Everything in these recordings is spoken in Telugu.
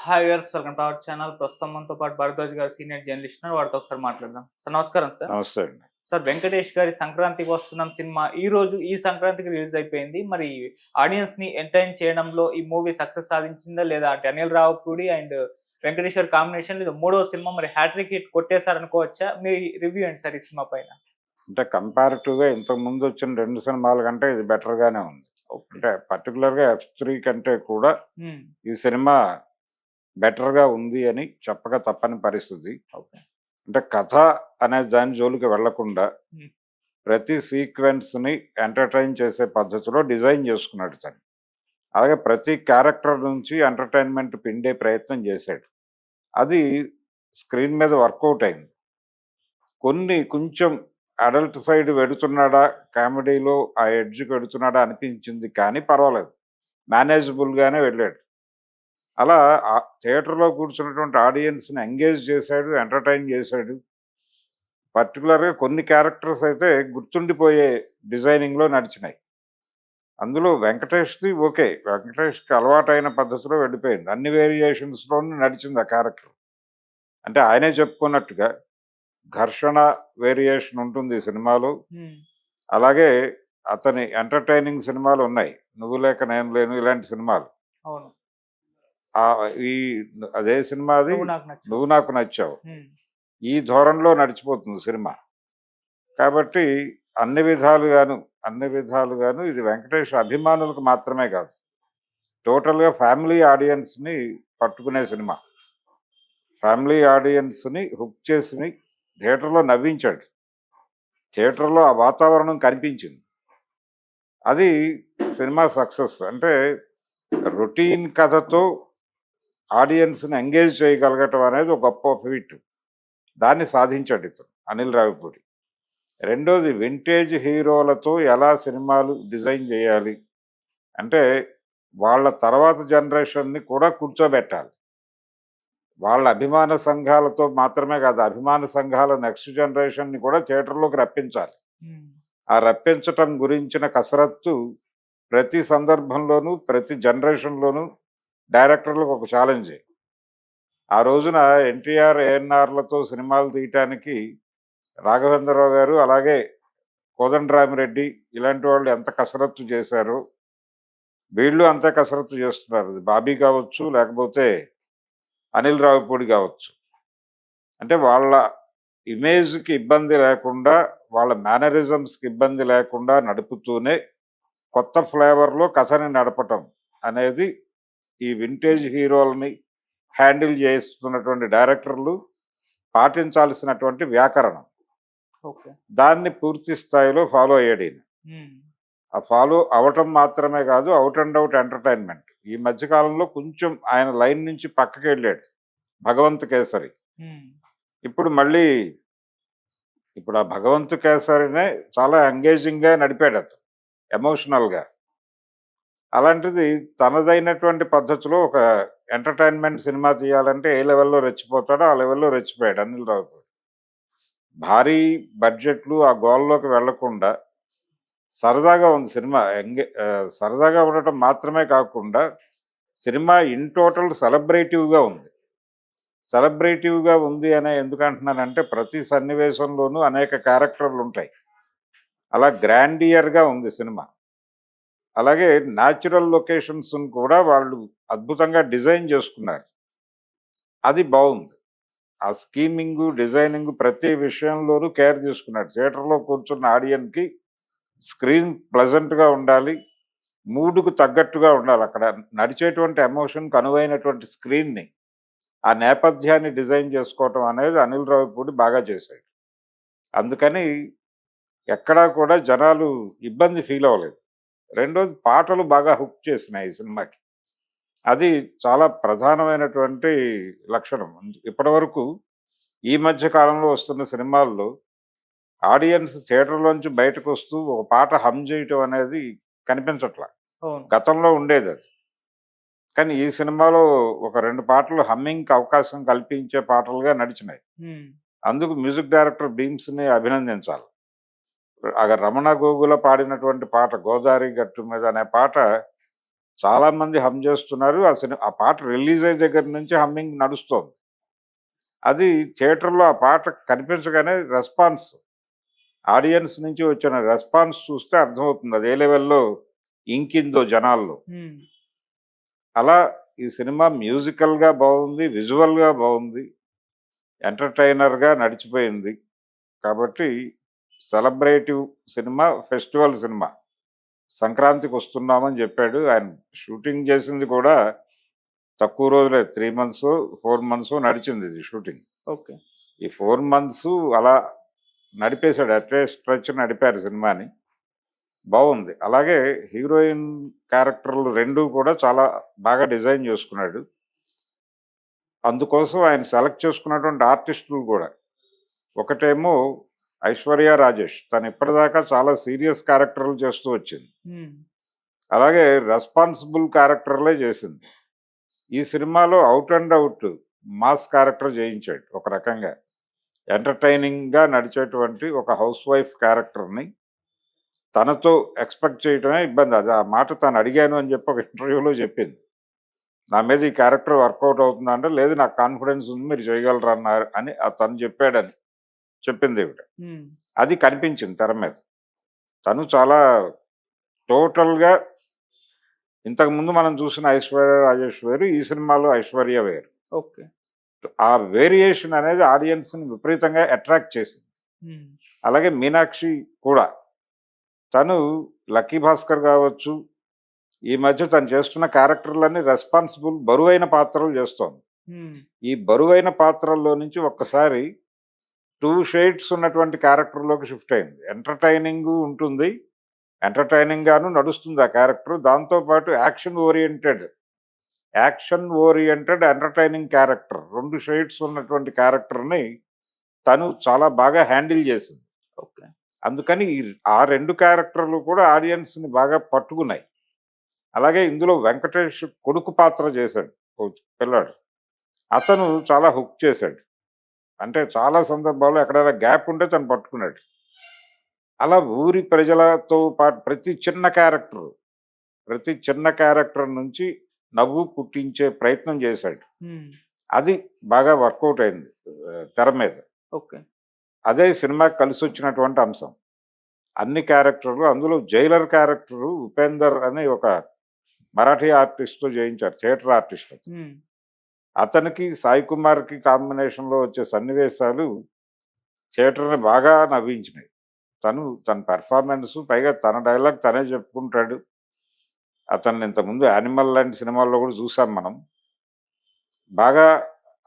Hi viewers, welcome to our channel. ప్రస్తుతం మనతో పాటు భరద్వాజ్ గారు సీనియర్ జర్నలిస్ట్ ఉన్నారు. వారితో ఒకసారి మాట్లాడదాం. సార్ నమస్కారం సార్. నమస్తే అండి. సార్ వెంకటేష్ గారి 'సంక్రాంతికి వస్తున్నాం' సినిమా ఈ సంక్రాంతికి రిలీజ్ అయిపోయింది. మరి ఆడియన్స్‌ని ఎంటర్‌టైన్ చేయడంలో ఈ మూవీ సక్సెస్ సాధించిందా లేదా? అంటే అనిల్ రావిపూడి అండ్ వెంకటేష్ గారి కాంబినేషన్‌లో ఇది మూడో సినిమా, మరి హ్యాట్రిక్ హిట్ కొట్టేసారనుకోవచ్చా? మీ రివ్యూ ఏంటి సార్ ఈ సినిమా పైన? అంటే కంపారిటివ్‌గా ఇంతకుముందు వచ్చిన 2 సినిమాల కంటే ఇది బెటర్‌గానే ఉంది. ఓకే. అంటే పర్టిక్యులర్‌గా 'F3' కంటే కూడా హ్మ్. ఈ సినిమా బెటర్‌గా ఉంది అని చెప్పక తప్పని పరిస్థితి. ఓకే. అంటే కథ అనే దాని జోలికి వెళ్ళకుండా హ్మ్. ప్రతి సీక్వెన్స్‌ని ఎంటర్‌టైన్ చేసే పద్ధతిలో డిజైన్ చేసుకున్నాడు తను. అలాగే ప్రతి క్యారెక్టర్ నుంచి ఎంటర్‌టైన్‌మెంట్ పిండే ప్రయత్నం చేశాడు. అది స్క్రీన్ మీద వర్కౌట్ అయింది. కొన్ని కొంచెం అడల్ట్ సైడ్ వెడుతున్నాడా, కామెడీలో ఆ ఎడ్జ్‌కి వెడుతున్నాడా అనిపించింది కానీ పర్వాలేదు. మేనేజబుల్‌గానే వెళ్ళాడు. అలా థియేటర్‌లో కూర్చున్నటువంటి ఆడియన్స్‌ని ఎంగేజ్ చేశాడు, ఎంటర్‌టైన్ చేశాడు. పర్టిక్యులర్‌గా కొన్ని క్యారెక్టర్స్ అయితే గుర్తుండిపోయే డిజైనింగ్‌లో నడిచినాయి. అందులో వెంకటేష్‌ది ఓకే. వెంకటేష్‌కి అలవాటైన పద్ధతిలో వెళ్ళిపోయింది. అన్ని వేరియేషన్స్‌లోనూ నడిచింది ఆ క్యారెక్టర్. అంటే ఆయనే చెప్పుకున్నట్టుగా ఘర్షణ వేరియేషన్ ఉంటుంది ఈ సినిమాలో. హ్మ్. అలాగే అతని ఎంటర్‌టైనింగ్ సినిమాలున్నాయి. 'నువ్వు లేక నేను లేను' ఇలాంటి సినిమాలు. అవును. ఈ అదే సినిమాది 'నువ్వు నాకు నచ్చావు.' 'నువ్వు నాకు నచ్చావు.' హ్మ్. ఈ ధోరణిలో నడిచిపోతుంది సినిమా. కాబట్టి అన్ని విధాలుగాను, అన్ని విధాలుగాను ఇది వెంకటేష్ అభిమానులకు మాత్రమే కాదు. టోటల్‌గా ఫ్యామిలీ ఆడియన్స్‌ని పట్టుకునే సినిమా. ఫ్యామిలీ ఆడియన్స్‌ని హుక్ చేసి థియేటర్‌లో నవ్వించాడు. థియేటర్‌లో ఆ వాతావరణం కనిపించింది. అది సినిమా సక్సెస్. అంటే రొటీన్ కథతో ఆడియన్స్‌ని ఎంగేజ్ చేయగలగటం అనేది ఒక గొప్ప ఫీట్. దాన్ని సాధించాడు ఇతను అనిల్ రావిపూడి. రెండోది వింటేజ్ హీరోలతో ఎలా సినిమాలు డిజైన్ చేయాలి. అంటే వాళ్ళ తర్వాత జనరేషన్‌ని కూడా కూర్చోబెట్టాలి. వాళ్ళ అభిమాన సంఘాలతో మాత్రమే కాదు, అభిమాన సంఘాల నెక్స్ట్ జనరేషన్‌ని కూడా థియేటర్‌లోకి రప్పించాలి. హ్మ్. ఆ రప్పించటం గురించిన కసరత్తు ప్రతి సందర్భంలోనూ, ప్రతి జనరేషన్‌లోనూ డైరెక్టర్లకు ఒక ఛాలెంజే. ఆ రోజున ఎన్టీఆర్, ఏఎన్నార్‌లతో సినిమాలు తీయటానికి రాఘవేంద్రరావు గారు, అలాగే కోదండరామిరెడ్డి ఇలాంటి వాళ్ళు ఎంత కసరత్తు చేశారో, వీళ్ళు అంతే కసరత్తు చేస్తున్నారు. అది బాబీ కావచ్చు, లేకపోతే అనిల్ రావిపూడి కావచ్చు. అంటే వాళ్ళ ఇమేజ్‌కి ఇబ్బంది లేకుండా, వాళ్ళ మేనరిజమ్స్‌కి ఇబ్బంది లేకుండా నడుపుతూనే కొత్త ఫ్లేవర్‌లో కథని నడపటం అనేది ఈ వింటేజ్ హీరోలని హ్యాండిల్ చేస్తున్నటువంటి డైరెక్టర్లు పాటించాల్సినటువంటి వ్యాకరణం. ఓకే. దాన్ని పూర్తి స్థాయిలో ఫాలో అయ్యాడీయన. హ్మ్. ఆ ఫాలో అవ్వటం మాత్రమే కాదు, ఔట్ అండ్ ఔట్ ఎంటర్‌టైన్‌మెంట్. ఈ మధ్య కాలంలో కొంచెం ఆయన లైన్ నుంచి పక్కకెళ్ళాడు. 'భగవంత్ కేసరి.' హ్మ్. ఇప్పుడు మళ్ళీ ఇప్పుడు ఆ 'భగవంత్ కేసరినే' చాలా ఎంగేజింగ్‌గా నడిపాడతను. ఎమోషనల్‌గా. అలాంటిది తనదైనటువంటి పద్ధతిలో ఒక ఎంటర్‌టైన్‌మెంట్ సినిమా తీయాలంటే ఏ లెవెల్‌లో రెచ్చిపోతాడో, ఆ లెవెల్‌లో రెచ్చిపోయాడు అనిల్ రావిపూడి. భారీ బడ్జెట్‌లు ఆ గోలలోకి వెళ్ళకుండా సరదాగా ఉంది సినిమా. సరదాగా ఉండటం మాత్రమే కాకుండా సినిమా ఇన్ టోటల్ సెలబ్రేటివ్‌గా ఉంది. సెలబ్రేటివ్‌గా ఉంది అని ఎందుకంటున్నానంటే ప్రతి సన్నివేశంలోనూ అనేక క్యారెక్టర్‌లుంటాయి. అలా గ్రాండియర్‌గా ఉంది సినిమా. అలాగే న్యాచురల్ లొకేషన్స్‌ని కూడా వాళ్ళు అద్భుతంగా డిజైన్ చేసుకున్నారు. అది బావుంది. ఆ స్కీమింగు, డిజైనింగు ప్రతి విషయంలోనూ కేర్ తీసుకున్నాడు. థియేటర్‌లో కూర్చున్న ఆడియన్‌కి స్క్రీన్ ప్లెజెంట్‌గా ఉండాలి. మూడ్‌కు తగ్గట్టుగా ఉండాలక్కడ. నడిచేటువంటి ఎమోషన్‌కి అనువైనటువంటి స్క్రీన్‌ని, ఆ నేపథ్యాన్ని డిజైన్ చేసుకోవటం అనేది అనిల్ రావిపూడి బాగా చేశాడు. అందుకని ఎక్కడా కూడా జనాలు ఇబ్బంది ఫీల్ అవ్వలేదు. రెండోది పాటలు బాగా హుక్ చేసినాయి ఈ సినిమాకి. అది చాలా ప్రధానమైనటువంటి లక్షణం. ఇప్పటివరకు ఈ మధ్య కాలంలో వస్తున్న సినిమాల్లో ఆడియన్స్ థియేటర్‌లోంచి బయటకొస్తూ ఒక పాట హమ్ జేయటం అనేది కనిపించట్ల. అవును. గతంలో ఉండేదది. కానీ ఈ సినిమాలో ఒక 2 పాటలు హమ్మింగ్‌కి అవకాశం కల్పించే పాటలుగా నడిచినాయి. హ్మ్. అందుకు మ్యూజిక్ డైరెక్టర్ బీమ్స్‌ని అభినందించాలి. రమణ గోగుల పాడినటువంటి పాట 'గోదారి గట్టు మీద' అనే పాట చాలా మంది హమ్ చేస్తున్నారు. ఆ పాట రిలీజ్ అయ్యే దగ్గర నుంచి హమ్మింగ్ నడుస్తోంది. అది థియేటర్‌లో ఆ పాట కనిపించగానే రెస్పాన్స్, ఆడియన్స్ నుంచి వచ్చిన రెస్పాన్స్ చూస్తే అర్థమవుతుంది. అది ఏ లెవెల్‌లో ఇంకిందో జనాల్లో. హ్మ్. అలా ఈ సినిమా మ్యూజికల్‌గా బావుంది. విజువల్‌గా బావుంది. ఎంటర్‌టైనర్‌గా నడిచిపోయింది. కాబట్టి సెలబ్రేటివ్ సినిమా, ఫెస్టివల్ సినిమా. సంక్రాంతికొస్తున్నామని జెప్పాడు. ఆయన షూటింగ్ చేసింది కూడా తక్కువ రోజులే. 3 మంత్సో, 4 మంత్సో నడిచింది ఇది షూటింగ్. ఓకే. ఈ 4 మంత్సు అలా నడిపేశాడు. అట్లే స్ట్రెచ్ నడిపారు సినిమాని. బావుంది. అలాగే హీరోయిన్ క్యారెక్టర్‌లు 2 కూడా చాలా బాగా డిజైన్ చేసుకున్నాడు. అందుకోసం ఆయన సెలెక్ట్ చేసుకున్నటువంటి ఆర్టిస్టులు గూడా. ఒకటేమో ఐశ్వర్య రాజేష్. తను ఇప్పటిదాకా చాలా సీరియస్ క్యారెక్టర్‌లు చేస్తూ వచ్చింది. హ్మ్. అలాగే రెస్పాన్సిబుల్ క్యారెక్టర్‌లే చేసింది. ఈ సినిమాలో out and out mass character చేయించాడు ఒక రకంగా. ఎంటర్‌టైనింగ్‌గా నడిచేటువంటి ఒక హౌస్ వైఫ్ క్యారెక్టర్‌ని తనతో ఎక్స్‌పెక్ట్ చేయటమే ఇబ్బంది. అది ఆ మాట తను అడిగాను అని చెప్పి ఒక ఇంటర్వ్యూలో చెప్పింది. నా మీద ఈ క్యారెక్టర్ వర్కౌట్ అవుతుందా అంటే, లేదు నాకు కాన్ఫిడెన్స్ ఉంది మీరు చేయగలరు అన్నారు అని తను చెప్పాడని చెప్పింది ఈవిడ. హ్మ్. అది కనిపించింది తెర మీద. తను చాలా టోటల్‌గా ఇంతకుముందు మనం చూసిన ఐశ్వర్య రాజేష్ వేరు. ఈ సినిమాలో ఐశ్వర్య వేరు. ఓకే. ఆ వేరియేషన్ అనేది ఆడియన్స్‌ని విపరీతంగా అట్రాక్ట్ చేసింది. హ్మ్. అలాగే మీనాక్షి కూడా. తను 'లక్కీ భాస్కర్' గావచ్చు, ఈ మధ్య తను చేస్తున్న క్యారెక్టర్‌లన్నీ రెస్పాన్సిబుల్ బరువైన పాత్రలు చేస్తోంది. హ్మ్. ఈ బరువైన పాత్రల్లో నుంచి ఒక్కసారి 2 షేడ్స్ ఉన్నటువంటి క్యారెక్టర్‌లోకి షిఫ్ట్ అయింది. ఎంటర్‌టైనింగు ఉంటుంది. ఎంటర్‌టైనింగ్‌గాను నడుస్తుంది ఆ క్యారెక్టర్. దాంతో పాటు action oriented entertaining character. 2 shades ఉన్నటువంటి క్యారెక్టర్‌ని తను చాలా బాగా హ్యాండిల్ చేసింది. ఓకే. అందుకని ఆ 2 క్యారెక్టర్‌లు కూడా ఆడియన్స్‌ని బాగా పట్టుకున్నాయి. అలాగే ఇందులో వెంకటేష్ కొడుకు పాత్ర చేశాడు. ఓ పిల్లాడు. అతను చాలా హుక్ చేశాడు. అంటే చాలా సందర్భాల్లో ఎక్కడైనా గ్యాప్ ఉంటే తను పట్టుకున్నాడు. అలా ఊరి ప్రజలతో పాటు ప్రతి చిన్న క్యారెక్టర్ నుంచి నవ్వు పుట్టించే ప్రయత్నం చేశాడు. హ్మ్. అది బాగా వర్కౌట్ అయింది తెర మీద. ఓకే. అదే సినిమాకి కలిసొచ్చినటువంటి అంశం. అన్ని క్యారెక్టర్లు అందులో జైలర్ క్యారెక్టరు ఉపేందర్ అని ఒక మరాఠీ ఆర్టిస్ట్‌తో చేయించారు. థియేటర్ ఆర్టిస్ట్ అతను. హ్మ్. అతనికి, సాయి కుమార్‌కి కాంబినేషన్‌లో వచ్చే సన్నివేశాలు థియేటర్‌ని బాగా నవ్వించినాయి. తన పెర్ఫార్మన్స్ పైగా తన డైలాగ్ తనే చెప్పుకుంటాడు. అతన్ని ఇంతకుముందు 'యానిమల్' లాంటి సినిమాల్లో కూడా చూసాం మనం. బాగా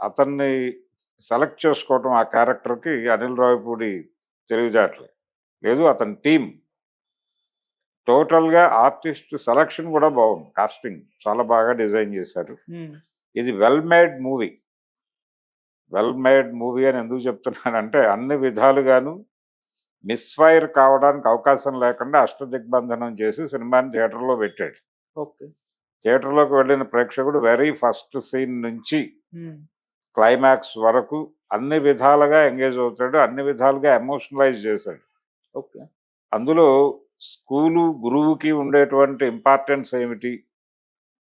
అతన్ని సెలెక్ట్ చేసుకోవటం ఆ క్యారెక్టర్‌కి అనిల్ రావిపూడి తెలివితేటలే. లేదు అతని టీమ్ టోటల్‌గా ఆర్టిస్ట్ సెలక్షన్ కూడా బాగుంది. కాస్టింగ్ చాలా బాగా డిజైన్ చేశారు. హ్మ్. ఇది వెల్ మేడ్ మూవీ అని ఎందుకు చెప్తున్నానంటే అన్ని విధాలుగాను మిస్‌ఫైర్ కావడానికి అవకాశం లేకుండా అష్టదిగ్బంధనం చేసి సినిమాని థియేటర్‌లో పెట్టాడు. ఓకే. థియేటర్‌లోకి వెళ్ళిన ప్రేక్షకుడు వెరీ ఫస్ట్ సీన్ నుంచి హ్మ్. క్లైమాక్స్ వరకు అన్ని విధాలుగా ఎంగేజ్ అవుతాడు. అన్ని విధాలుగా ఎమోషనలైజ్ చేశాడు. ఓకే. అందులో స్కూలు, గురువుకి ఉండేటువంటి ఇంపార్టెన్స్ ఏమిటి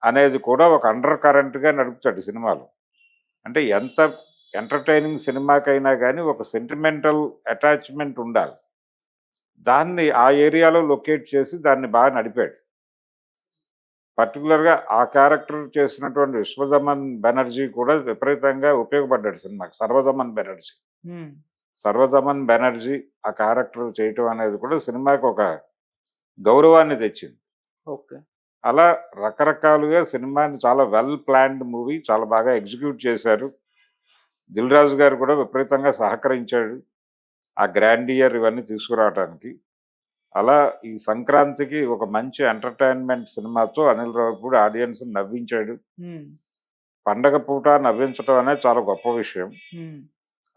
అనేది కూడా ఒక అండర్ కరెంట్‌గా నడుపుతాడు సినిమాలో. అంటే ఎంత ఎంటర్‌టైనింగ్ సినిమాకైనా గాని ఒక సెంటిమెంటల్ అటాచ్‌మెంట్ ఉండాలి. దాన్ని ఆ ఏరియాలో లొకేట్ చేసి దాన్ని బాగా నడిపాడు. పర్టిక్యులర్‌గా ఆ క్యారెక్టర్ చేసినటువంటి విశ్వదమన్ బెనర్జీ కూడా విపరీతంగా ఉపయోగపడ్డాడు సినిమాకి. హ్మ్. సర్వదమన్ బెనర్జీ ఆ క్యారెక్టర్ చేయటం అనేది కూడా సినిమాకి ఒక గౌరవాన్ని తెచ్చింది. ఓకే. అలా రకరకాలుగా సినిమాని చాలా వెల్ ప్లాన్డ్ మూవీ. చాలా బాగా ఎగ్జిక్యూట్ చేశారు. 'దిల్ రాజు' గారు కూడా విపరీతంగా సహకరించాడు. ఆ గ్రాండియర్ ఇవన్నీ తీసుకురావటానికి. అలా ఈ సంక్రాంతికి ఒక మంచి ఎంటర్‌టైన్‌మెంట్ సినిమాతో అనిల్ రావిపూడి ఆడియన్స్‌ని నవ్వించాడు. హ్మ్. పండగ పూట నవ్వించటం అనేది చాలా గొప్ప విషయం. హ్మ్.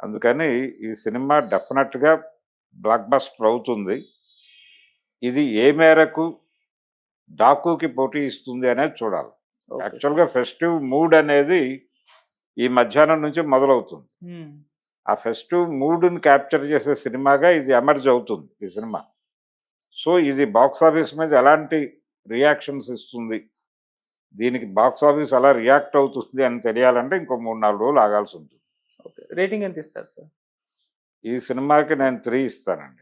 అందుకని ఈ సినిమా డెఫినెట్‌గా బ్లాక్ బస్టర్ అవుతుంది. ఇది ఏ మేరకు 'డాకుకి' పోటీ ఇస్తుంది అనేది చూడాలి. Okay sir. యాక్చువల్‌గా ఫెస్టివ్ మూడ్ అనేది ఈ మధ్యాహ్నం నుంచి మొదలవుతుంది. హ్మ్. ఆ ఫెస్టివ్ మూడ్‌ని క్యాప్చర్ చేసే సినిమాగా ఇది ఎమర్జ్ అవుతుంది ఈ సినిమా. సో, ఇది బాక్స్ ఆఫీస్ మీద ఎలాంటి రియాక్షన్స్ ఇస్తుంది దీనికి బాక్స్ ఆఫీస్ ఎలా రియాక్ట్ అవుతుంది అని తెలియాలంటే ఇంకో 3-4 రోజులు ఆగాల్సి ఉంటుంది. ఓకే. రేటింగ్ ఎంత ఇస్తారు సార్? ఈ సినిమాకి నేను 3 ఇస్తానండి.